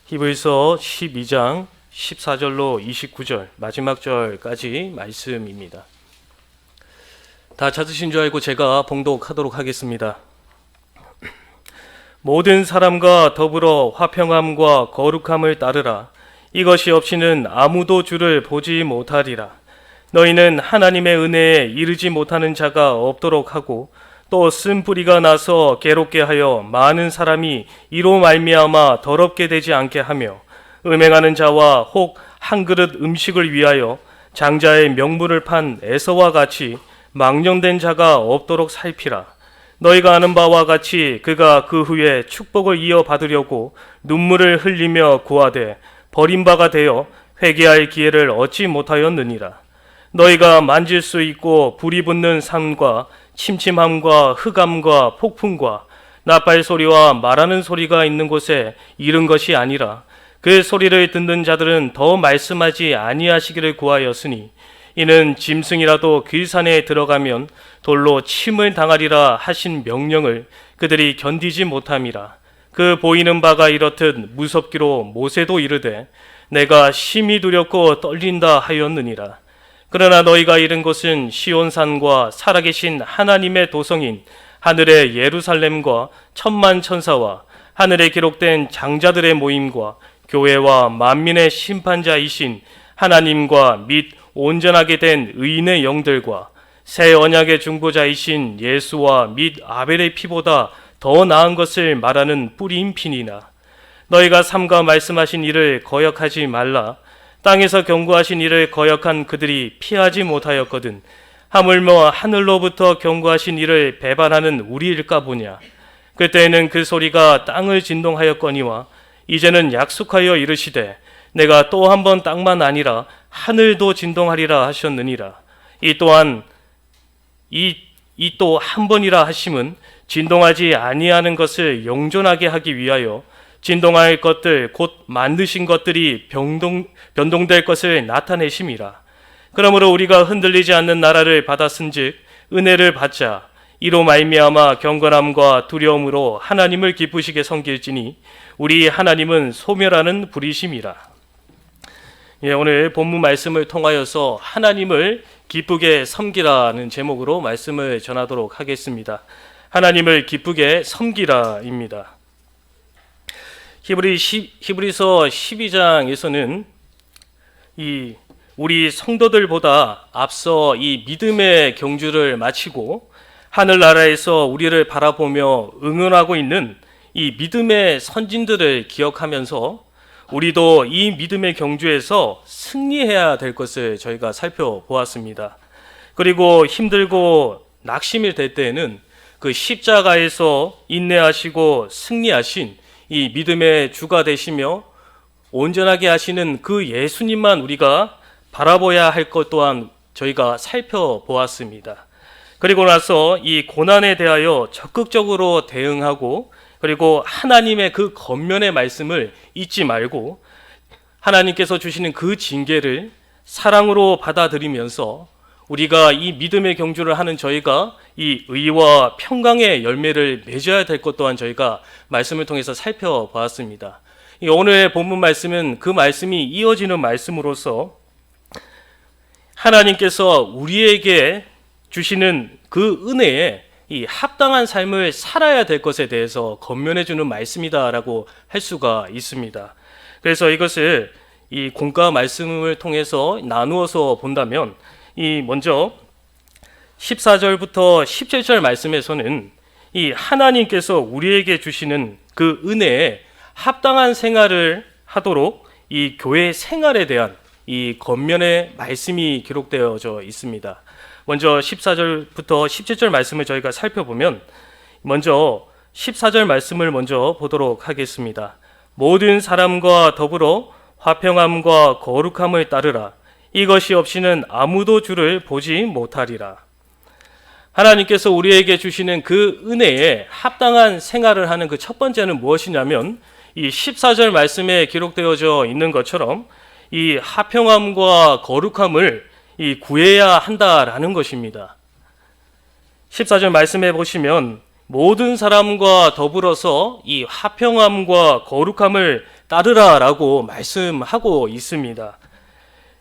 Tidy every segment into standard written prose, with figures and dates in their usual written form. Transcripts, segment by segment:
히브리서 12장 14절로 29절 마지막 절까지 말씀입니다. 다 찾으신 줄 알고 제가 봉독하도록 하겠습니다. 모든 사람과 더불어 화평함과 거룩함을 따르라. 이것이 없이는 아무도 주를 보지 못하리라. 너희는 하나님의 은혜에 이르지 못하는 자가 없도록 하고 또 쓴뿌리가 나서 괴롭게 하여 많은 사람이 이로 말미암아 더럽게 되지 않게 하며 음행하는 자와 혹 한 그릇 음식을 위하여 장자의 명분을 판 에서와 같이 망령된 자가 없도록 살피라. 너희가 아는 바와 같이 그가 그 후에 축복을 이어받으려고 눈물을 흘리며 구하되 버림바가 되어 회개할 기회를 얻지 못하였느니라. 너희가 만질 수 있고 불이 붙는 산과 침침함과 흑암과 폭풍과 나팔 소리와 말하는 소리가 있는 곳에 이른 것이 아니라 그 소리를 듣는 자들은 더 말씀하지 아니하시기를 구하였으니 이는 짐승이라도 그 산에 들어가면 돌로 침을 당하리라 하신 명령을 그들이 견디지 못함이라. 그 보이는 바가 이렇듯 무섭기로 모세도 이르되 내가 심히 두렵고 떨린다 하였느니라. 그러나 너희가 이른 곳은 시온산과 살아계신 하나님의 도성인 하늘의 예루살렘과 천만 천사와 하늘에 기록된 장자들의 모임과 교회와 만민의 심판자이신 하나님과 및 온전하게 된 의인의 영들과 새 언약의 중보자이신 예수와 및 아벨의 피보다 더 나은 것을 말하는 뿌리인 피니나. 너희가 삼가 말씀하신 일을 거역하지 말라. 땅에서 경고하신 일을 거역한 그들이 피하지 못하였거든 하물며 하늘로부터 경고하신 일을 배반하는 우리일까 보냐. 그때에는 그 소리가 땅을 진동하였거니와 이제는 약속하여 이르시되 내가 또 한 번 땅만 아니라 하늘도 진동하리라 하셨느니라. 이 또한 이 또 한 번이라 하심은 진동하지 아니하는 것을 영존하게 하기 위하여 진동할 것들 곧 만드신 것들이 변동될 것을 나타내심이라. 그러므로 우리가 흔들리지 않는 나라를 받았은즉 은혜를 받자. 이로 말미암아 경건함과 두려움으로 하나님을 기쁘시게 섬길지니 우리 하나님은 소멸하는 불이심이라. 오늘 본문 말씀을 통하여서 하나님을 기쁘게 섬기라는 제목으로 말씀을 전하도록 하겠습니다. 하나님을 기쁘게 섬기라입니다. 히브리서 12장에서는 우리 성도들보다 앞서 이 믿음의 경주를 마치고 하늘나라에서 우리를 바라보며 응원하고 있는 이 믿음의 선진들을 기억하면서 우리도 이 믿음의 경주에서 승리해야 될 것을 저희가 살펴보았습니다. 그리고 힘들고 낙심이 될 때에는 그 십자가에서 인내하시고 승리하신 이 믿음의 주가 되시며 온전하게 하시는 그 예수님만 우리가 바라봐야 할 것 또한 저희가 살펴보았습니다. 그리고 나서 이 고난에 대하여 적극적으로 대응하고 그리고 하나님의 그 겉면의 말씀을 잊지 말고 하나님께서 주시는 그 징계를 사랑으로 받아들이면서 우리가 이 믿음의 경주를 하는 저희가 이 의와 평강의 열매를 맺어야 될 것 또한 저희가 말씀을 통해서 살펴보았습니다. 오늘의 본문 말씀은 그 말씀이 이어지는 말씀으로서 하나님께서 우리에게 주시는 그 은혜에 이 합당한 삶을 살아야 될 것에 대해서 권면해 주는 말씀이다라고 할 수가 있습니다. 그래서 이것을 이 공과 말씀을 통해서 나누어서 본다면 이 먼저 14절부터 17절 말씀에서는 이 하나님께서 우리에게 주시는 그 은혜에 합당한 생활을 하도록 이 교회 생활에 대한 이 권면의 말씀이 기록되어져 있습니다. 먼저 14절부터 17절 말씀을 저희가 살펴보면 먼저 14절 말씀을 먼저 보도록 하겠습니다. 모든 사람과 더불어 화평함과 거룩함을 따르라. 이것이 없이는 아무도 주를 보지 못하리라. 하나님께서 우리에게 주시는 그 은혜에 합당한 생활을 하는 그 첫 번째는 무엇이냐면 이 14절 말씀에 기록되어져 있는 것처럼 이 화평함과 거룩함을 이 구해야 한다라는 것입니다. 14절 말씀해 보시면 모든 사람과 더불어서 이 화평함과 거룩함을 따르라라고 말씀하고 있습니다.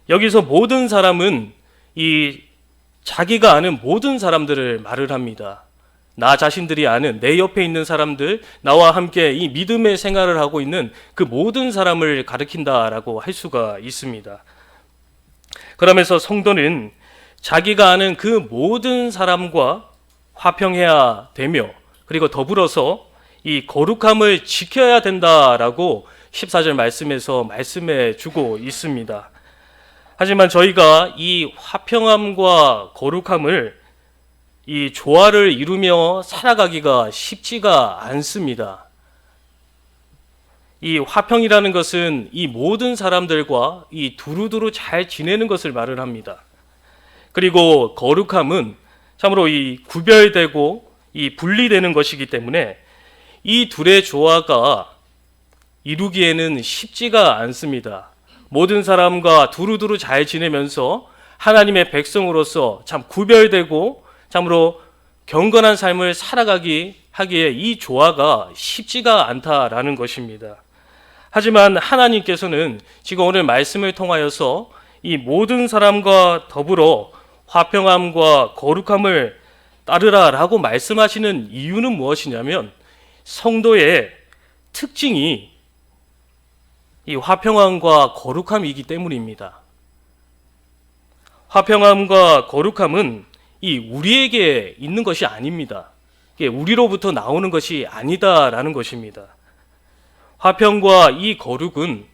여기서 모든 사람은 이 자기가 아는 모든 사람들을 말을 합니다. 나 자신들이 아는 내 옆에 있는 사람들, 나와 함께 이 믿음의 생활을 하고 있는 그 모든 사람을 가리킨다라고 할 수가 있습니다. 그러면서 성도는 자기가 아는 그 모든 사람과 화평해야 되며, 그리고 더불어서 이 거룩함을 지켜야 된다라고 14절 말씀에서 말씀해 주고 있습니다. 하지만 저희가 이 화평함과 거룩함을 이 조화를 이루며 살아가기가 쉽지가 않습니다. 이 화평이라는 것은 이 모든 사람들과 이 두루두루 잘 지내는 것을 말을 합니다. 그리고 거룩함은 참으로 이 구별되고 이 분리되는 것이기 때문에 이 둘의 조화가 이루기에는 쉽지가 않습니다. 모든 사람과 두루두루 잘 지내면서 하나님의 백성으로서 참 구별되고 참으로 경건한 삶을 살아가기 하기에 이 조화가 쉽지가 않다라는 것입니다. 하지만 하나님께서는 지금 오늘 말씀을 통하여서 이 모든 사람과 더불어 화평함과 거룩함을 따르라라고 말씀하시는 이유는 무엇이냐면 성도의 특징이 이 화평함과 거룩함이기 때문입니다. 화평함과 거룩함은 이 우리에게 있는 것이 아닙니다. 이게 우리로부터 나오는 것이 아니다라는 것입니다. 화평과 이 거룩은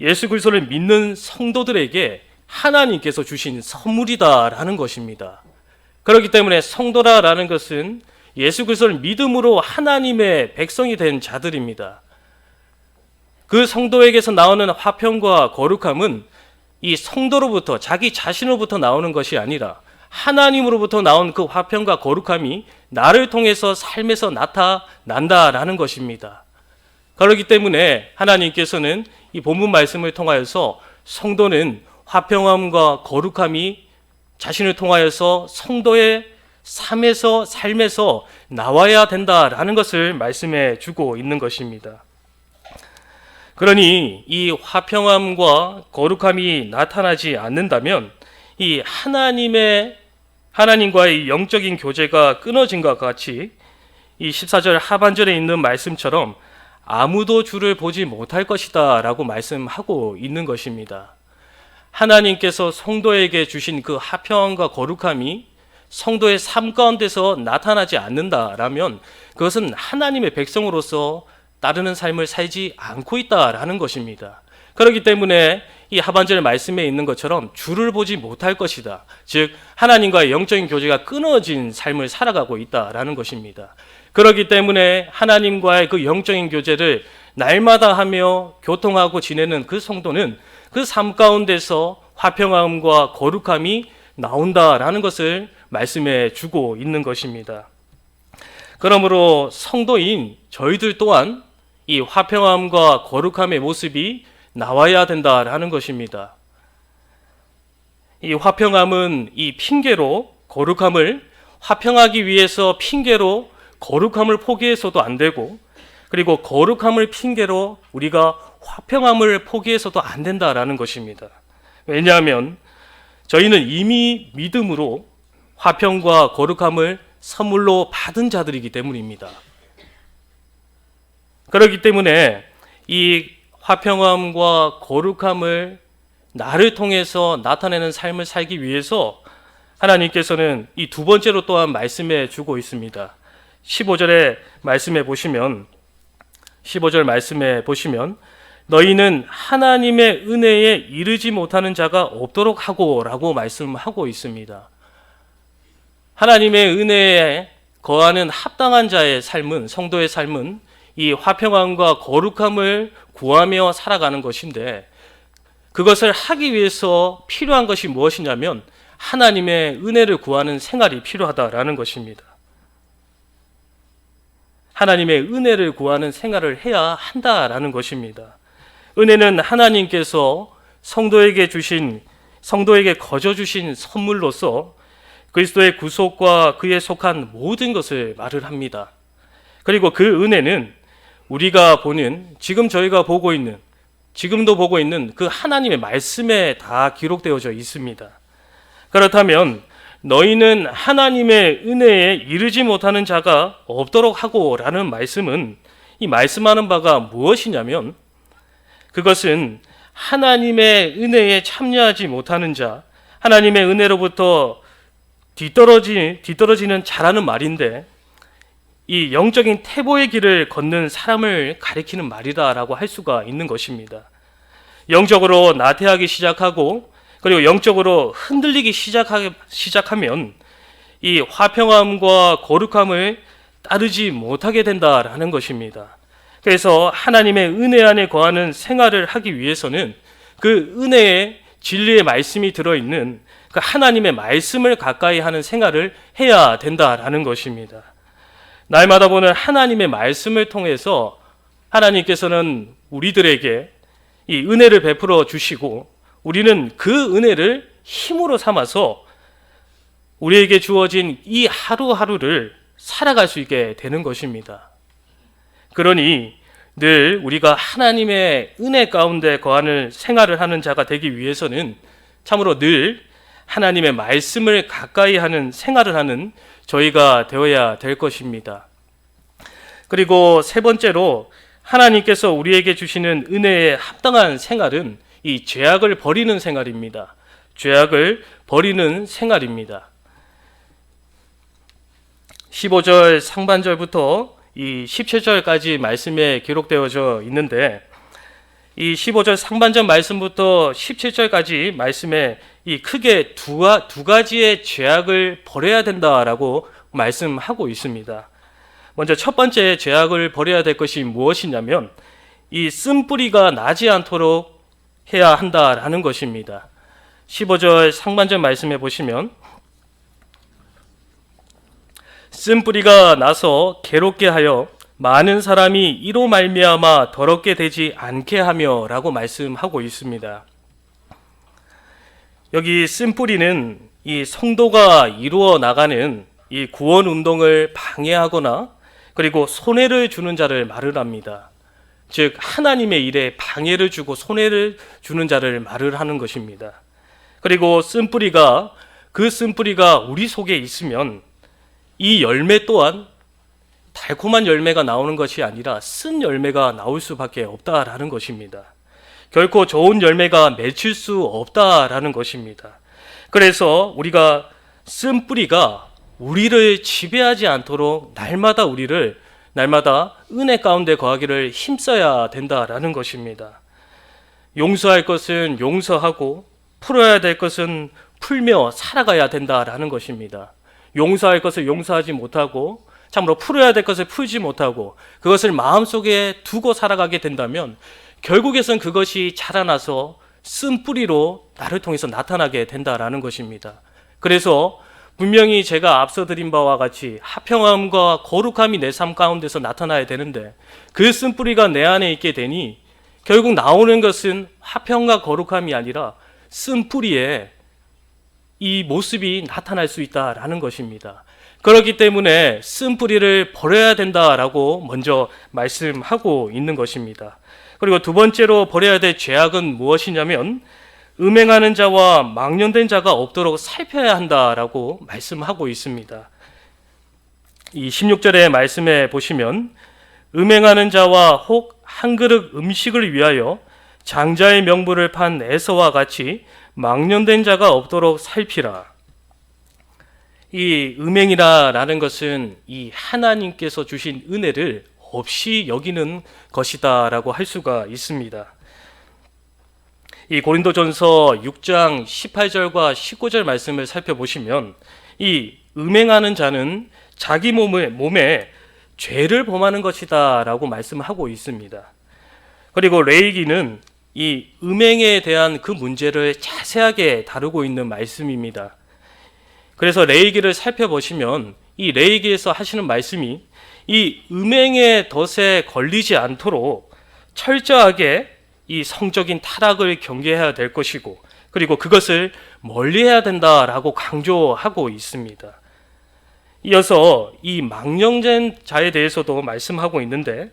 예수 그리스도를 믿는 성도들에게 하나님께서 주신 선물이다라는 것입니다. 그렇기 때문에 성도라라는 것은 예수 그리스도를 믿음으로 하나님의 백성이 된 자들입니다. 그 성도에게서 나오는 화평과 거룩함은 이 성도로부터 자기 자신으로부터 나오는 것이 아니라 하나님으로부터 나온 그 화평과 거룩함이 나를 통해서 삶에서 나타난다라는 것입니다. 그렇기 때문에 하나님께서는 이 본문 말씀을 통하여서 성도는 화평함과 거룩함이 자신을 통하여서 성도의 삶에서 나와야 된다라는 것을 말씀해 주고 있는 것입니다. 그러니 이 화평함과 거룩함이 나타나지 않는다면 이 하나님과의 영적인 교제가 끊어진 것 같이 이 14절 하반절에 있는 말씀처럼 아무도 주를 보지 못할 것이다 라고 말씀하고 있는 것입니다. 하나님께서 성도에게 주신 그 화평함과 거룩함이 성도의 삶 가운데서 나타나지 않는다라면 그것은 하나님의 백성으로서 따르는 삶을 살지 않고 있다라는 것입니다. 그렇기 때문에 이 하반절 말씀에 있는 것처럼 주를 보지 못할 것이다. 즉 하나님과의 영적인 교제가 끊어진 삶을 살아가고 있다라는 것입니다. 그렇기 때문에 하나님과의 그 영적인 교제를 날마다 하며 교통하고 지내는 그 성도는 그 삶 가운데서 화평함과 거룩함이 나온다라는 것을 말씀해 주고 있는 것입니다. 그러므로 성도인 저희들 또한 이 화평함과 거룩함의 모습이 나와야 된다라는 것입니다. 이 화평함은 이 핑계로 거룩함을 화평하기 위해서 핑계로 거룩함을 포기해서도 안 되고, 그리고 거룩함을 핑계로 우리가 화평함을 포기해서도 안 된다라는 것입니다. 왜냐하면 저희는 이미 믿음으로 화평과 거룩함을 선물로 받은 자들이기 때문입니다. 그렇기 때문에 이 화평함과 거룩함을 나를 통해서 나타내는 삶을 살기 위해서 하나님께서는 이 두 번째로 또한 말씀해 주고 있습니다. 15절에 말씀해 보시면 15절 말씀해 보시면 너희는 하나님의 은혜에 이르지 못하는 자가 없도록 하고 라고 말씀하고 있습니다. 하나님의 은혜에 거하는 합당한 자의 삶은, 성도의 삶은 이 화평함과 거룩함을 구하며 살아가는 것인데, 그것을 하기 위해서 필요한 것이 무엇이냐면 하나님의 은혜를 구하는 생활이 필요하다라는 것입니다. 하나님의 은혜를 구하는 생활을 해야 한다라는 것입니다. 은혜는 하나님께서 성도에게 거저 주신 선물로서 그리스도의 구속과 그에 속한 모든 것을 말을 합니다. 그리고 그 은혜는 우리가 보는, 지금 저희가 보고 있는, 지금도 보고 있는 그 하나님의 말씀에 다 기록되어져 있습니다. 그렇다면 너희는 하나님의 은혜에 이르지 못하는 자가 없도록 하고 라는 말씀은, 이 말씀하는 바가 무엇이냐면, 그것은 하나님의 은혜에 참여하지 못하는 자, 하나님의 은혜로부터 뒤떨어지는 자라는 말인데, 이 영적인 퇴보의 길을 걷는 사람을 가리키는 말이다라고 할 수가 있는 것입니다. 영적으로 나태하기 시작하고, 그리고 영적으로 흔들리기 시작하면 이 화평함과 거룩함을 따르지 못하게 된다라는 것입니다. 그래서 하나님의 은혜 안에 거하는 생활을 하기 위해서는 그 은혜의 진리의 말씀이 들어있는 그 하나님의 말씀을 가까이 하는 생활을 해야 된다라는 것입니다. 날마다 보는 하나님의 말씀을 통해서 하나님께서는 우리들에게 이 은혜를 베풀어 주시고, 우리는 그 은혜를 힘으로 삼아서 우리에게 주어진 이 하루하루를 살아갈 수 있게 되는 것입니다. 그러니 늘 우리가 하나님의 은혜 가운데 거하는 생활을 하는 자가 되기 위해서는 참으로 늘 하나님의 말씀을 가까이 하는 생활을 하는 저희가 되어야 될 것입니다. 그리고 세 번째로, 하나님께서 우리에게 주시는 은혜에 합당한 생활은 이 죄악을 버리는 생활입니다. 죄악을 버리는 생활입니다. 15절 상반절부터 이 17절까지 말씀에 기록되어져 있는데, 이 15절 상반절 말씀부터 17절까지 말씀에 이 크게 두 가지의 죄악을 버려야 된다라고 말씀하고 있습니다. 먼저 첫 번째 죄악을 버려야 될 것이 무엇이냐면, 이 쓴뿌리가 나지 않도록 해야 한다라는 것입니다. 15절 상반절 말씀에 보시면, 쓴뿌리가 나서 괴롭게 하여 많은 사람이 이로 말미암아 더럽게 되지 않게 하며 라고 말씀하고 있습니다. 여기 쓴뿌리는 이 성도가 이루어 나가는 이 구원 운동을 방해하거나 그리고 손해를 주는 자를 말을 합니다. 즉 하나님의 일에 방해를 주고 손해를 주는 자를 말을 하는 것입니다. 그리고 쓴뿌리가, 그 쓴뿌리가 우리 속에 있으면 이 열매 또한 달콤한 열매가 나오는 것이 아니라 쓴 열매가 나올 수밖에 없다라는 것입니다. 결코 좋은 열매가 맺힐 수 없다라는 것입니다. 그래서 우리가 쓴 뿌리가 우리를 지배하지 않도록 날마다 은혜 가운데 거하기를 힘써야 된다라는 것입니다. 용서할 것은 용서하고 풀어야 될 것은 풀며 살아가야 된다라는 것입니다. 용서할 것을 용서하지 못하고 참으로 풀어야 될 것을 풀지 못하고 그것을 마음속에 두고 살아가게 된다면 결국에선 그것이 자라나서 쓴 뿌리로 나를 통해서 나타나게 된다라는 것입니다. 그래서 분명히 제가 앞서 드린 바와 같이 화평함과 거룩함이 내 삶 가운데서 나타나야 되는데 그 쓴 뿌리가 내 안에 있게 되니 결국 나오는 것은 화평과 거룩함이 아니라 쓴 뿌리에 이 모습이 나타날 수 있다라는 것입니다. 그렇기 때문에 쓴 뿌리를 버려야 된다라고 먼저 말씀하고 있는 것입니다. 그리고 두 번째로 버려야 될 죄악은 무엇이냐면 음행하는 자와 망령된 자가 없도록 살펴야 한다라고 말씀하고 있습니다. 이 16절의 말씀에 보시면 음행하는 자와 혹 한 그릇 음식을 위하여 장자의 명부를 판 에서와 같이 망령된 자가 없도록 살피라. 이 음행이라는 것은 이 하나님께서 주신 은혜를 없이 여기는 것이다라고 할 수가 있습니다. 이 고린도전서 6장 18절과 19절 말씀을 살펴보시면 이 음행하는 자는 자기 몸에 죄를 범하는 것이다 라고 말씀하고 있습니다. 그리고 레위기는 이 음행에 대한 그 문제를 자세하게 다루고 있는 말씀입니다. 그래서 레위기를 살펴보시면 이 레위기에서 하시는 말씀이 이 음행의 덫에 걸리지 않도록 철저하게 이 성적인 타락을 경계해야 될 것이고 그리고 그것을 멀리해야 된다라고 강조하고 있습니다. 이어서 이 망령된 자에 대해서도 말씀하고 있는데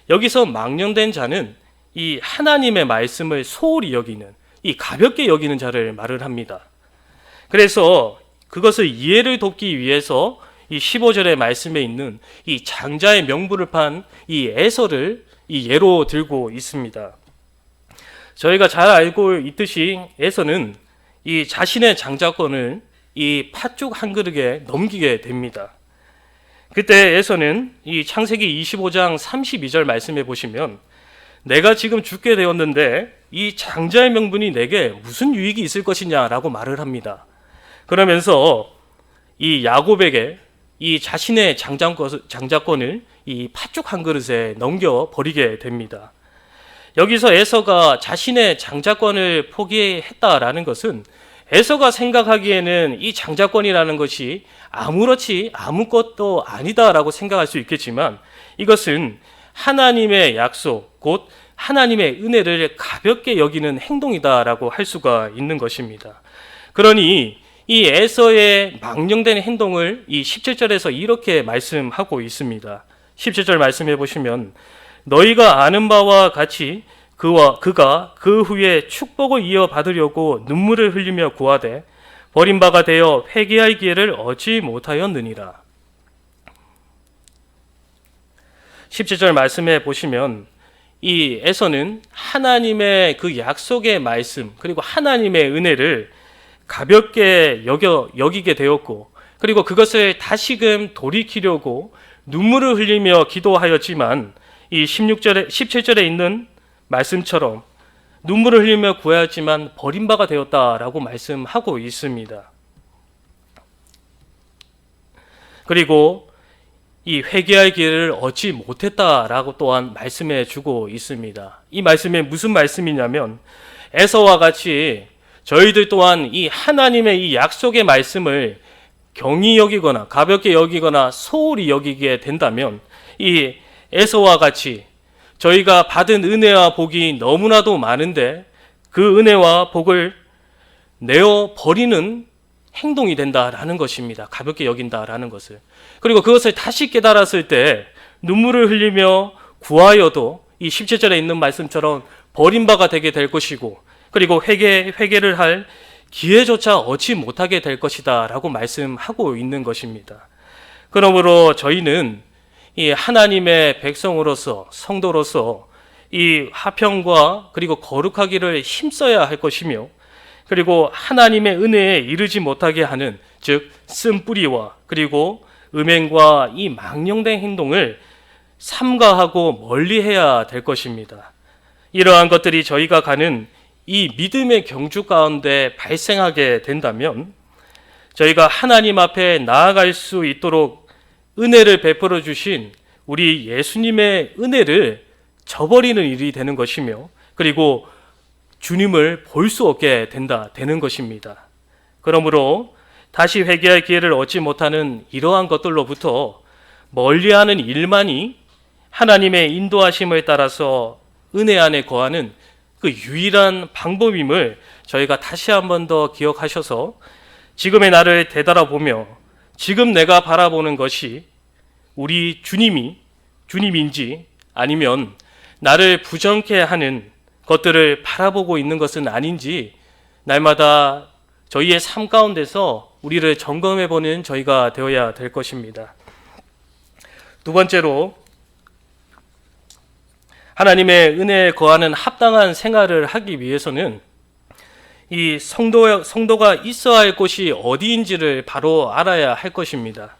여기서 망령된 자는 이 하나님의 말씀을 소홀히 여기는, 이 가볍게 여기는 자를 말을 합니다. 그래서 그것을 이해를 돕기 위해서 이 15절의 말씀에 있는 이 장자의 명부를 판 이 에서를 이 예로 들고 있습니다. 저희가 잘 알고 있듯이 에서는 이 자신의 장자권을 이 팥죽 한 그릇에 넘기게 됩니다. 그때 에서는 이 창세기 25장 32절 말씀에 보시면 내가 지금 죽게 되었는데 이 장자의 명분이 내게 무슨 유익이 있을 것이냐라고 말을 합니다. 그러면서 이 야곱에게 이 자신의 장자권을 이 팥죽 한 그릇에 넘겨 버리게 됩니다. 여기서 에서가 자신의 장자권을 포기했다라는 것은 에서가 생각하기에는 이 장자권이라는 것이 아무렇지 아무것도 아니다라고 생각할 수 있겠지만 이것은 하나님의 약속, 곧 하나님의 은혜를 가볍게 여기는 행동이다라고 할 수가 있는 것입니다. 그러니 이 에서의 망령된 행동을 이 17절에서 이렇게 말씀하고 있습니다. 17절 말씀해 보시면 너희가 아는 바와 같이 그가 그 후에 축복을 이어받으려고 눈물을 흘리며 구하되 버림바가 되어 회개할 기회를 얻지 못하였느니라. 17절 말씀에 보시면 이 에서는 하나님의 그 약속의 말씀 그리고 하나님의 은혜를 가볍게 여기게 되었고 그리고 그것을 다시금 돌이키려고 눈물을 흘리며 기도하였지만 이 17절에 있는 말씀처럼 눈물을 흘리며 구하였지만 버림바가 되었다라고 말씀하고 있습니다. 그리고 이 회개할 기회를 얻지 못했다라고 또한 말씀해 주고 있습니다. 이 말씀이 무슨 말씀이냐면 에서와 같이 저희들 또한 이 하나님의 이 약속의 말씀을 경히 여기거나 가볍게 여기거나 소홀히 여기게 된다면 이 에서와 같이 저희가 받은 은혜와 복이 너무나도 많은데 그 은혜와 복을 내어 버리는 행동이 된다라는 것입니다. 가볍게 여긴다라는 것을. 그리고 그것을 다시 깨달았을 때 눈물을 흘리며 구하여도 이 17절에 있는 말씀처럼 버림바가 되게 될 것이고 그리고 회개를 할 기회조차 얻지 못하게 될 것이다 라고 말씀하고 있는 것입니다. 그러므로 저희는 이 하나님의 백성으로서 성도로서 이 화평과 그리고 거룩하기를 힘써야 할 것이며 그리고 하나님의 은혜에 이르지 못하게 하는 즉 쓴뿌리와 그리고 음행과 이 망령된 행동을 삼가하고 멀리해야 될 것입니다. 이러한 것들이 저희가 가는 이 믿음의 경주 가운데 발생하게 된다면 저희가 하나님 앞에 나아갈 수 있도록 은혜를 베풀어 주신 우리 예수님의 은혜를 저버리는 일이 되는 것이며 그리고 주님을 볼 수 없게 되는 것입니다. 그러므로 다시 회개할 기회를 얻지 못하는 이러한 것들로부터 멀리하는 일만이 하나님의 인도하심을 따라서 은혜 안에 거하는 그 유일한 방법임을 저희가 다시 한 번 더 기억하셔서 지금의 나를 되돌아보며 지금 내가 바라보는 것이 우리 주님인지 아니면 나를 부정케 하는 것들을 바라보고 있는 것은 아닌지 날마다 저희의 삶 가운데서 우리를 점검해보는 저희가 되어야 될 것입니다. 두 번째로 하나님의 은혜에 거하는 합당한 생활을 하기 위해서는 이 성도가 있어야 할 곳이 어디인지를 바로 알아야 할 것입니다.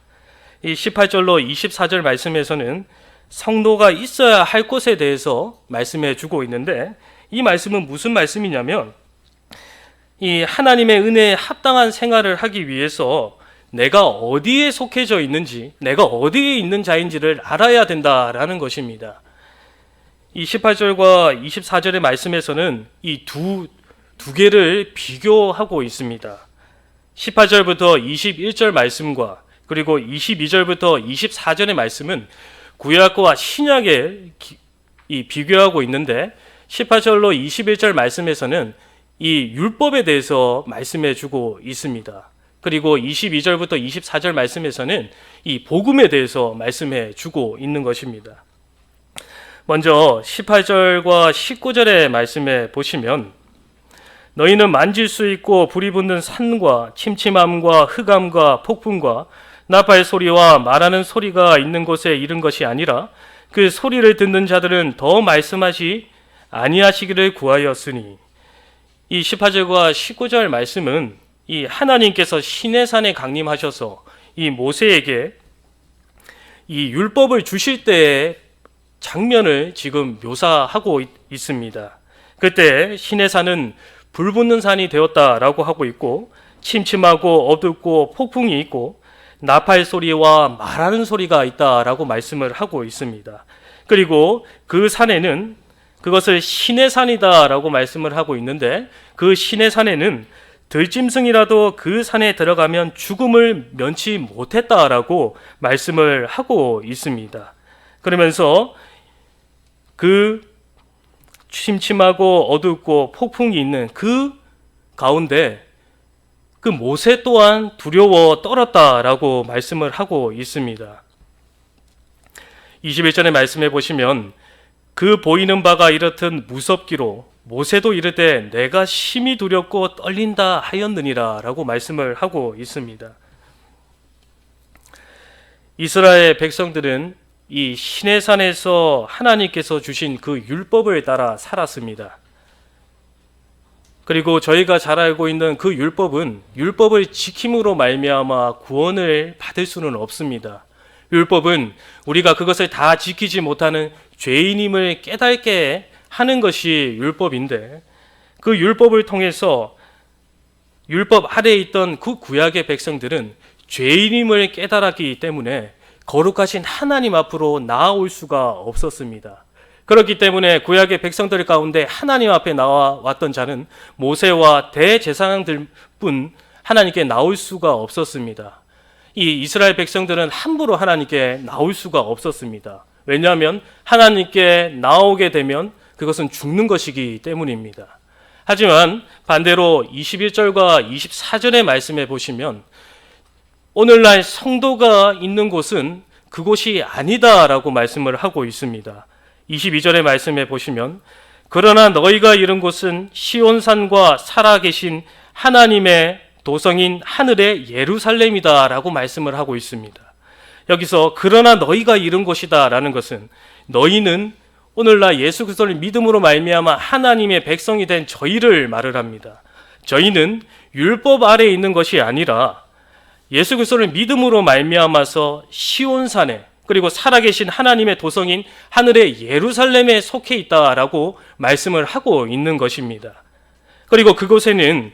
이 18절로 24절 말씀에서는 성도가 있어야 할 곳에 대해서 말씀해 주고 있는데 이 말씀은 무슨 말씀이냐면 이 하나님의 은혜에 합당한 생활을 하기 위해서 내가 어디에 속해져 있는지 내가 어디에 있는 자인지를 알아야 된다라는 것입니다. 이 18절과 24절의 말씀에서는 이 두 개를 비교하고 있습니다. 18절부터 21절 말씀과 그리고 22절부터 24절의 말씀은 구약과 신약에 비교하고 있는데 18절로 21절 말씀에서는 이 율법에 대해서 말씀해 주고 있습니다. 그리고 22절부터 24절 말씀에서는 이 복음에 대해서 말씀해 주고 있는 것입니다. 먼저 18절과 19절의 말씀에 보시면 너희는 만질 수 있고 불이 붙는 산과 침침함과 흑암과 폭풍과 나팔 소리와 말하는 소리가 있는 곳에 이른 것이 아니라 그 소리를 듣는 자들은 더 말씀하시 아니하시기를 구하였으니. 이 18절과 19절 말씀은 이 하나님께서 시내산에 강림하셔서 이 모세에게 이 율법을 주실 때의 장면을 지금 묘사하고 있습니다. 그때 시내산은 불 붙는 산이 되었다라고 하고 있고 침침하고 어둡고 폭풍이 있고 나팔 소리와 말하는 소리가 있다라고 말씀을 하고 있습니다. 그리고 그 산에는 그것을 신의 산이다라고 말씀을 하고 있는데 그 신의 산에는 들짐승이라도 그 산에 들어가면 죽음을 면치 못했다라고 말씀을 하고 있습니다. 그러면서 그 침침하고 어둡고 폭풍이 있는 그 가운데 그 모세 또한 두려워 떨었다라고 말씀을 하고 있습니다. 21절의 말씀해 보시면 그 보이는 바가 이렇듯 무섭기로 모세도 이르되 내가 심히 두렵고 떨린다 하였느니라 라고 말씀을 하고 있습니다. 이스라엘 백성들은 이 시내산에서 하나님께서 주신 그 율법을 따라 살았습니다. 그리고 저희가 잘 알고 있는 그 율법은 율법을 지킴으로 말미암아 구원을 받을 수는 없습니다. 율법은 우리가 그것을 다 지키지 못하는 죄인임을 깨닫게 하는 것이 율법인데 그 율법을 통해서 율법 아래에 있던 그 구약의 백성들은 죄인임을 깨달았기 때문에 거룩하신 하나님 앞으로 나아올 수가 없었습니다. 그렇기 때문에 구약의 백성들 가운데 하나님 앞에 나와왔던 자는 모세와 대제사장들뿐 하나님께 나올 수가 없었습니다. 이 이스라엘 백성들은 함부로 하나님께 나올 수가 없었습니다. 왜냐하면 하나님께 나오게 되면 그것은 죽는 것이기 때문입니다. 하지만 반대로 21절과 24절의 말씀에 보시면 오늘날 성도가 있는 곳은 그곳이 아니다라고 말씀을 하고 있습니다. 22절의 말씀에 보시면 그러나 너희가 이른 곳은 시온산과 살아계신 하나님의 도성인 하늘의 예루살렘이다 라고 말씀을 하고 있습니다. 여기서 그러나 너희가 이른 곳이다 라는 것은 너희는 오늘날 예수 그리스도를 믿음으로 말미암아 하나님의 백성이 된 저희를 말을 합니다. 저희는 율법 아래에 있는 것이 아니라 예수 그리스도를 믿음으로 말미암아서 시온산에 그리고 살아계신 하나님의 도성인 하늘의 예루살렘에 속해 있다라고 말씀을 하고 있는 것입니다. 그리고 그곳에는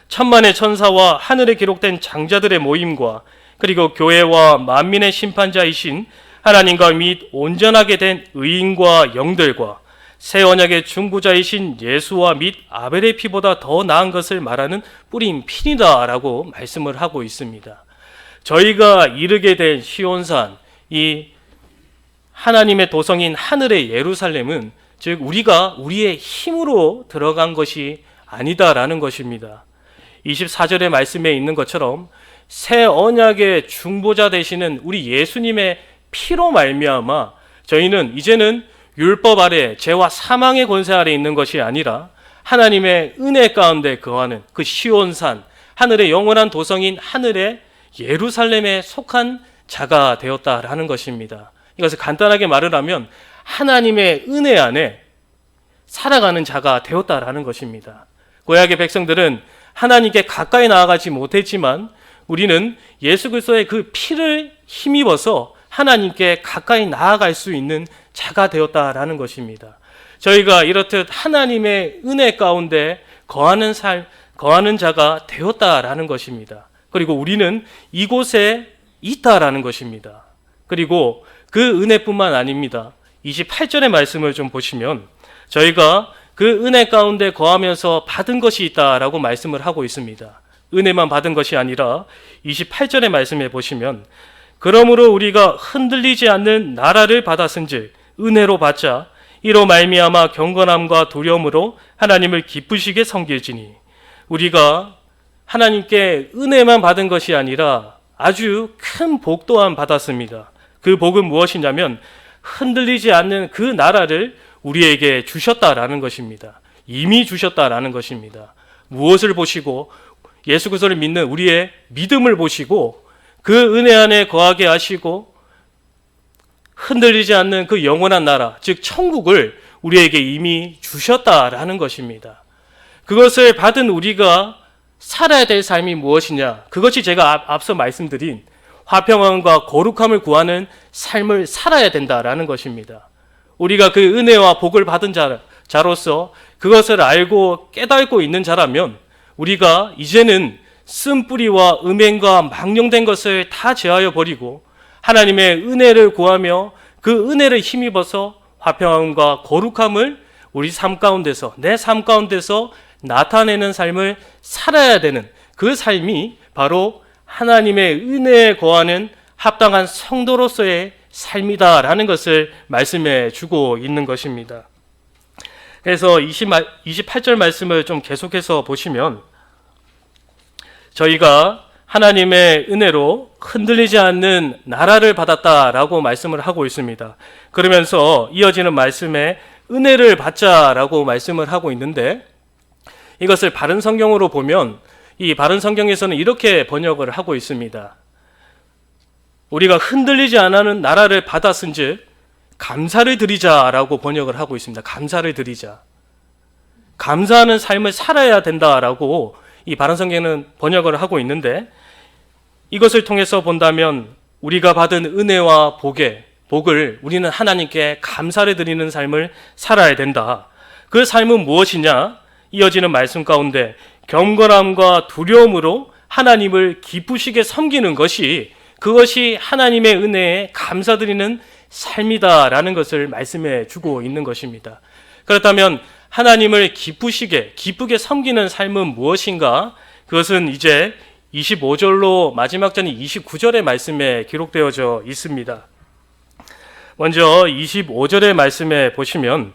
천만의 천사와 하늘에 기록된 장자들의 모임과 그리고 교회와 만민의 심판자이신 하나님과 및 온전하게 된 의인과 영들과 새 언약의 중보자이신 예수와 및 아벨의 피보다 더 나은 것을 말하는 뿌린 피이다 라고 말씀을 하고 있습니다. 저희가 이르게 된 시온산, 이 하나님의 도성인 하늘의 예루살렘은 즉 우리가 우리의 힘으로 들어간 것이 아니다라는 것입니다. 24절의 말씀에 있는 것처럼 새 언약의 중보자 되시는 우리 예수님의 피로 말미암아 저희는 이제는 율법 아래 죄와 사망의 권세 아래 있는 것이 아니라 하나님의 은혜 가운데 거하는 그 시온산, 하늘의 영원한 도성인 하늘의 예루살렘에 속한 자가 되었다라는 것입니다. 이것을 간단하게 말을 하면 하나님의 은혜 안에 살아가는 자가 되었다라는 것입니다. 구약의 백성들은 하나님께 가까이 나아가지 못했지만 우리는 예수 그리스도의 그 피를 힘입어서 하나님께 가까이 나아갈 수 있는 자가 되었다라는 것입니다. 저희가 이렇듯 하나님의 은혜 가운데 거하는 자가 되었다라는 것입니다. 그리고 우리는 이곳에 있다라는 것입니다. 그리고 그 은혜뿐만 아닙니다. 28절의 말씀을 좀 보시면 저희가 그 은혜 가운데 거하면서 받은 것이 있다라고 말씀을 하고 있습니다. 은혜만 받은 것이 아니라 28절의 말씀에 보시면 그러므로 우리가 흔들리지 않는 나라를 받았은즉 은혜로 받자 이로 말미암아 경건함과 두려움으로 하나님을 기쁘시게 섬길지니 우리가 하나님께 은혜만 받은 것이 아니라 아주 큰 복 또한 받았습니다. 그 복은 무엇이냐면 흔들리지 않는 그 나라를 우리에게 주셨다라는 것입니다. 이미 주셨다라는 것입니다. 무엇을 보시고 예수 그리스도를 믿는 우리의 믿음을 보시고 그 은혜 안에 거하게 하시고 흔들리지 않는 그 영원한 나라, 즉 천국을 우리에게 이미 주셨다라는 것입니다. 그것을 받은 우리가 살아야 될 삶이 무엇이냐? 그것이 제가 앞서 말씀드린 화평함과 거룩함을 구하는 삶을 살아야 된다라는 것입니다. 우리가 그 은혜와 복을 받은 자로서 그것을 알고 깨닫고 있는 자라면 우리가 이제는 쓴뿌리와 음행과 망령된 것을 다 제하여 버리고 하나님의 은혜를 구하며 그 은혜를 힘입어서 화평함과 거룩함을 우리 삶 가운데서, 내 삶 가운데서 나타내는 삶을 살아야 되는 그 삶이 바로 하나님의 은혜에 거하는 합당한 성도로서의 삶이다라는 것을 말씀해 주고 있는 것입니다. 그래서 28절 말씀을 좀 계속해서 보시면 저희가 하나님의 은혜로 흔들리지 않는 나라를 받았다라고 말씀을 하고 있습니다. 그러면서 이어지는 말씀에 은혜를 받자라고 말씀을 하고 있는데 이것을 바른 성경으로 보면 이 바른 성경에서는 이렇게 번역을 하고 있습니다. 우리가 흔들리지 않는 나라를 받았은즉 감사를 드리자라고 번역을 하고 있습니다. 감사를 드리자. 감사하는 삶을 살아야 된다라고 이 바른 성경은 번역을 하고 있는데 이것을 통해서 본다면 우리가 받은 은혜와 복을 우리는 하나님께 감사를 드리는 삶을 살아야 된다. 그 삶은 무엇이냐? 이어지는 말씀 가운데 경건함과 두려움으로 하나님을 기쁘시게 섬기는 것이 그것이 하나님의 은혜에 감사드리는 삶이다라는 것을 말씀해 주고 있는 것입니다. 그렇다면 하나님을 기쁘게 섬기는 삶은 무엇인가? 그것은 이제 25절로 마지막 절인 29절의 말씀에 기록되어져 있습니다. 먼저 25절의 말씀에 보시면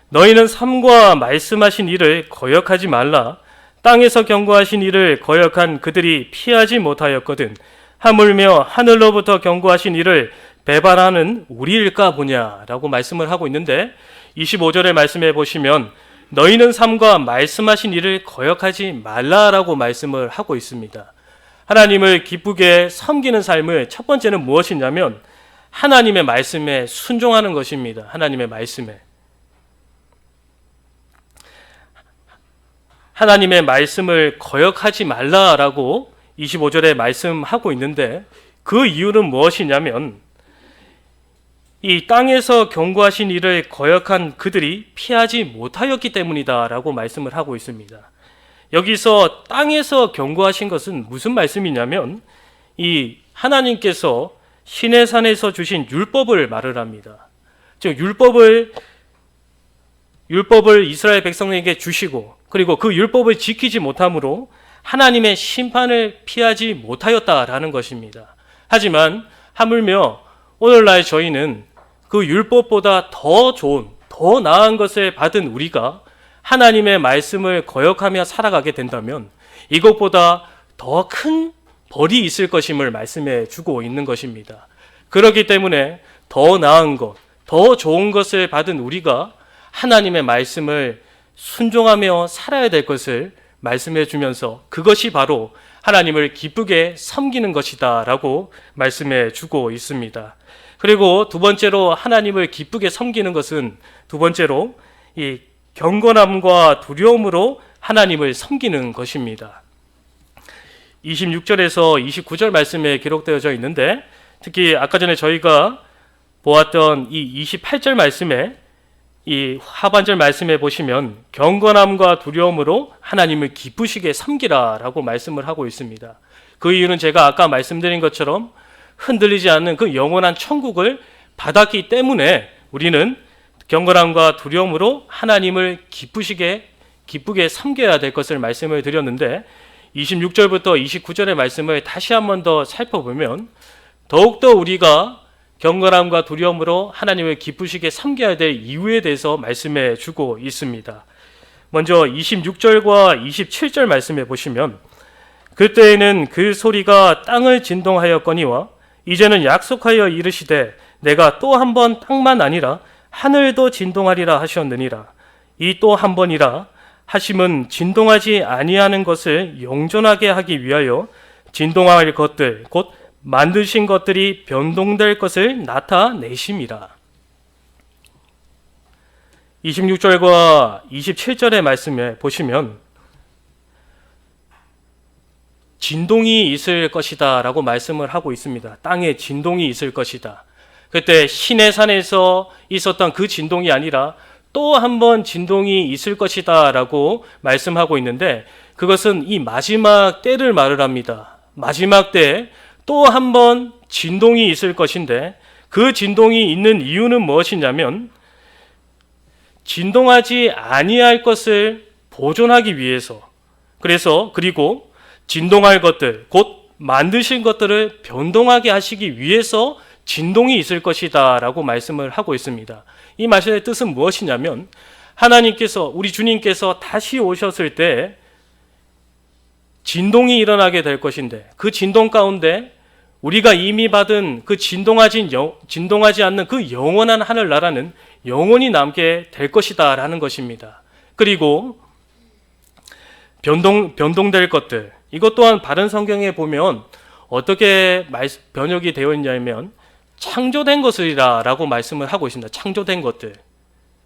너희는 삼과 말씀하신 일을 거역하지 말라. 땅에서 경고하신 일을 거역한 그들이 피하지 못하였거든. 하물며 하늘로부터 경고하신 일을 배반하는 우리일까 보냐라고 말씀을 하고 있는데 25절의 말씀에 보시면 너희는 삼과 말씀하신 일을 거역하지 말라라고 말씀을 하고 있습니다. 하나님을 기쁘게 섬기는 삶을 첫 번째는 무엇이냐면 하나님의 말씀에 순종하는 것입니다. 하나님의 말씀에. 하나님의 말씀을 거역하지 말라라고 25절에 말씀하고 있는데 그 이유는 무엇이냐면 이 땅에서 경고하신 일을 거역한 그들이 피하지 못하였기 때문이다라고 말씀을 하고 있습니다. 여기서 땅에서 경고하신 것은 무슨 말씀이냐면 이 하나님께서 시내산에서 주신 율법을 말을 합니다. 즉 율법을 이스라엘 백성에게 주시고 그리고 그 율법을 지키지 못함으로 하나님의 심판을 피하지 못하였다라는 것입니다. 하지만 하물며 오늘날 저희는 그 율법보다 더 좋은, 더 나은 것을 받은 우리가 하나님의 말씀을 거역하며 살아가게 된다면 이것보다 더 큰 벌이 있을 것임을 말씀해 주고 있는 것입니다. 그렇기 때문에 더 나은 것, 더 좋은 것을 받은 우리가 하나님의 말씀을 순종하며 살아야 될 것을 말씀해 주면서 그것이 바로 하나님을 기쁘게 섬기는 것이다 라고 말씀해 주고 있습니다. 그리고 두 번째로 하나님을 기쁘게 섬기는 것은 두 번째로 이 경건함과 두려움으로 하나님을 섬기는 것입니다. 26절에서 29절 말씀에 기록되어져 있는데 특히 아까 전에 저희가 보았던 이 28절 말씀에 이 하반절 말씀에 보시면 경건함과 두려움으로 하나님을 기쁘시게 섬기라 라고 말씀을 하고 있습니다. 그 이유는 제가 아까 말씀드린 것처럼 흔들리지 않는 그 영원한 천국을 받았기 때문에 우리는 경건함과 두려움으로 하나님을 기쁘게 섬겨야 될 것을 말씀을 드렸는데 26절부터 29절의 말씀을 다시 한 번 더 살펴보면 더욱더 우리가 경건함과 두려움으로 하나님을 기쁘시게 섬겨야 될 이유에 대해서 말씀해 주고 있습니다. 먼저 26절과 27절 말씀해 보시면 그때에는 그 소리가 땅을 진동하였거니와 이제는 약속하여 이르시되 내가 또 한 번 땅만 아니라 하늘도 진동하리라 하셨느니라. 이 또 한 번이라 하심은 진동하지 아니하는 것을 영존하게 하기 위하여 진동할 것들 곧 만드신 것들이 변동될 것을 나타내심이라. 26절과 27절의 말씀에 보시면 진동이 있을 것이다 라고 말씀을 하고 있습니다. 땅에 진동이 있을 것이다. 그때 시내산에서 있었던 그 진동이 아니라 또 한 번 진동이 있을 것이다 라고 말씀하고 있는데, 그것은 이 마지막 때를 말을 합니다. 마지막 때에 또 한 번 진동이 있을 것인데, 그 진동이 있는 이유는 무엇이냐면 진동하지 아니할 것을 보존하기 위해서, 그리고 진동할 것들 곧 만드신 것들을 변동하게 하시기 위해서 진동이 있을 것이다 라고 말씀을 하고 있습니다. 이 말씀의 뜻은 무엇이냐면, 하나님께서, 우리 주님께서 다시 오셨을 때 진동이 일어나게 될 것인데, 그 진동 가운데 우리가 이미 받은 그 진동하지 않는 그 영원한 하늘나라는 영원히 남게 될 것이다 라는 것입니다. 그리고 변동될 것들, 이것 또한 바른 성경에 보면 어떻게 번역이 되어 있냐면 창조된 것이라 라고 말씀을 하고 있습니다. 창조된 것들,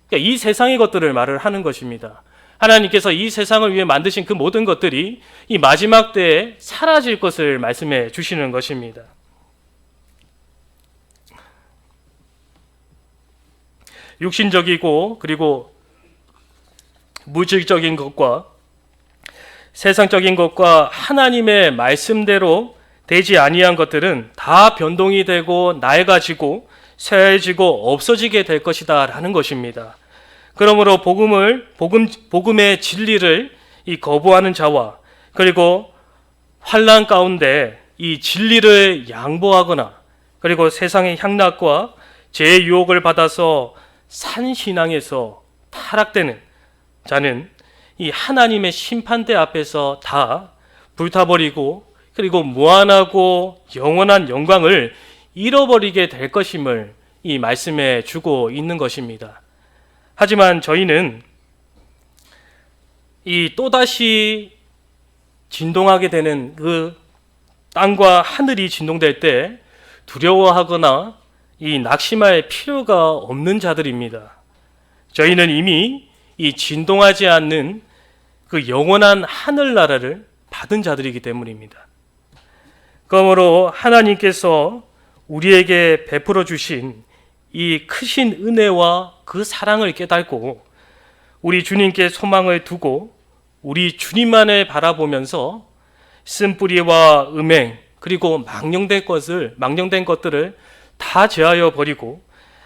그러니까 이 세상의 것들을 말을 하는 것입니다. 하나님께서 이 세상을 위해 만드신 그 모든 것들이 이 마지막 때에 사라질 것을 말씀해 주시는 것입니다. 육신적이고 그리고 물질적인 것과 세상적인 것과 하나님의 말씀대로 되지 아니한 것들은 다 변동이 되고 낡아지고 쇠해지고 없어지게 될 것이다 라는 것입니다. 그러므로 복음의 진리를 이 거부하는 자와 그리고 환난 가운데 이 진리를 양보하거나 그리고 세상의 향락과 죄의 유혹을 받아서 산신앙에서 타락되는 자는 이 하나님의 심판대 앞에서 다 불타버리고 그리고 무한하고 영원한 영광을 잃어버리게 될 것임을 이 말씀에 주고 있는 것입니다. 하지만 저희는 이 또다시 진동하게 되는 그 땅과 하늘이 진동될 때 두려워하거나 이 낙심할 필요가 없는 자들입니다. 저희는 이미 이 진동하지 않는 그 영원한 하늘나라를 받은 자들이기 때문입니다. 그러므로 하나님께서 우리에게 베풀어 주신 이 크신 은혜와 그 사랑을 깨닫고 우리 주님께 소망을 두고 우리 주님만을 바라보면서 쓴뿌리와 음행 그리고 망령된 것들을 다 제하여 버리고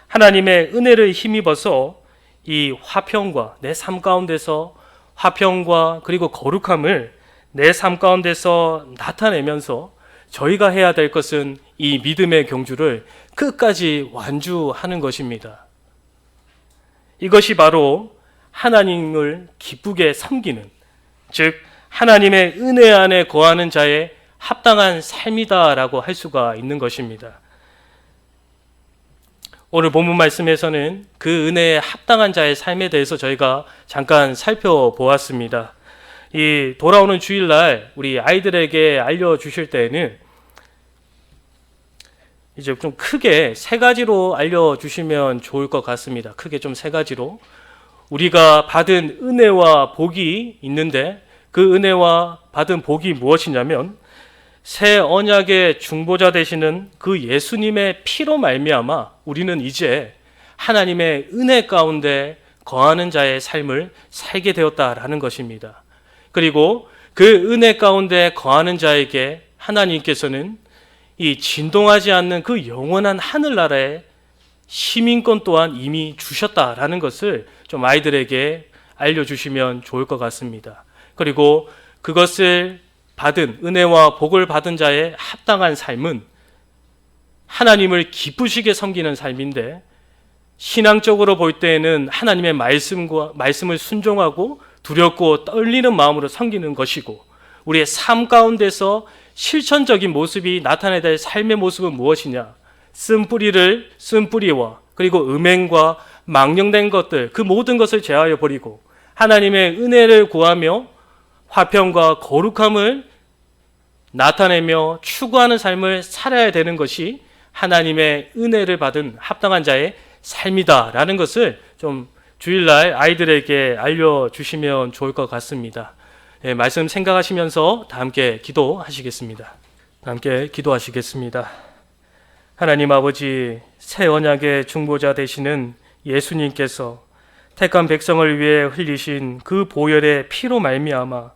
하나님의 은혜를 힘입어서 이 화평과 내 삶 가운데서 화평과 그리고 거룩함을 내 삶 가운데서 나타내면서 저희가 해야 될 것은 이 믿음의 경주를 끝까지 완주하는 것입니다. 이것이 바로 하나님을 기쁘게 섬기는, 즉 하나님의 은혜 안에 거하는 자의 합당한 삶이다라고 할 수가 있는 것입니다. 오늘 본문 말씀에서는 그 은혜에 합당한 자의 삶에 대해서 저희가 잠깐 살펴보았습니다. 이 돌아오는 주일날 우리 아이들에게 알려주실 때에는 이제 좀 크게 세 가지로 알려주시면 좋을 것 같습니다. 크게 좀 세 가지로. 우리가 받은 은혜와 복이 있는데 그 은혜와 받은 복이 무엇이냐면 새 언약의 중보자 되시는 그 예수님의 피로 말미암아 우리는 이제 하나님의 은혜 가운데 거하는 자의 삶을 살게 되었다라는 것입니다. 그리고 그 은혜 가운데 거하는 자에게 하나님께서는 이 진동하지 않는 그 영원한 하늘나라의 시민권 또한 이미 주셨다라는 것을 좀 아이들에게 알려주시면 좋을 것 같습니다. 그리고 그것을 받은 은혜와 복을 받은 자의 합당한 삶은 하나님을 기쁘시게 섬기는 삶인데 신앙적으로 볼 때에는 하나님의 말씀을 순종하고 두렵고 떨리는 마음으로 섬기는 것이고 우리의 삶 가운데서 실천적인 모습이 나타내야 될 삶의 모습은 무엇이냐? 쓴 뿌리와 그리고 음행과 망령된 것들, 그 모든 것을 제하여 버리고 하나님의 은혜를 구하며 화평과 거룩함을 나타내며 추구하는 삶을 살아야 되는 것이 하나님의 은혜를 받은 합당한 자의 삶이다라는 것을 좀 주일날 아이들에게 알려주시면 좋을 것 같습니다. 말씀 생각하시면서 다 함께 기도하시겠습니다. 다 함께 기도하시겠습니다. 하나님 아버지, 새 언약의 중보자 되시는 예수님께서 택한 백성을 위해 흘리신 그 보혈의 피로 말미암아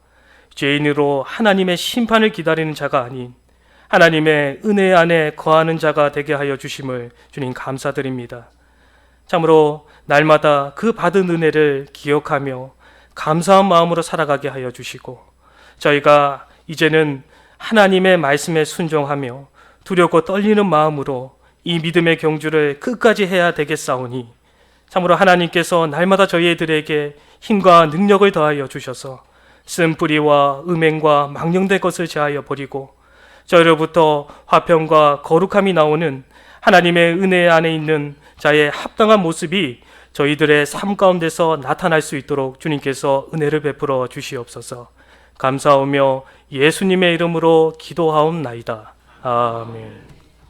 죄인으로 하나님의 심판을 기다리는 자가 아닌 하나님의 은혜 안에 거하는 자가 되게 하여 주심을 주님 감사드립니다. 참으로 날마다 그 받은 은혜를 기억하며 감사한 마음으로 살아가게 하여 주시고 저희가 이제는 하나님의 말씀에 순종하며 두렵고 떨리는 마음으로 이 믿음의 경주를 끝까지 해야 되겠사오니 참으로 하나님께서 날마다 저희들에게 힘과 능력을 더하여 주셔서 쓴 뿌리와 음행과 망령된 것을 제하여 버리고 저희로부터 화평과 거룩함이 나오는 하나님의 은혜 안에 있는 자의 합당한 모습이 저희들의 삶 가운데서 나타날 수 있도록 주님께서 은혜를 베풀어 주시옵소서. 감사하며 예수님의 이름으로 기도하옵나이다. 아멘.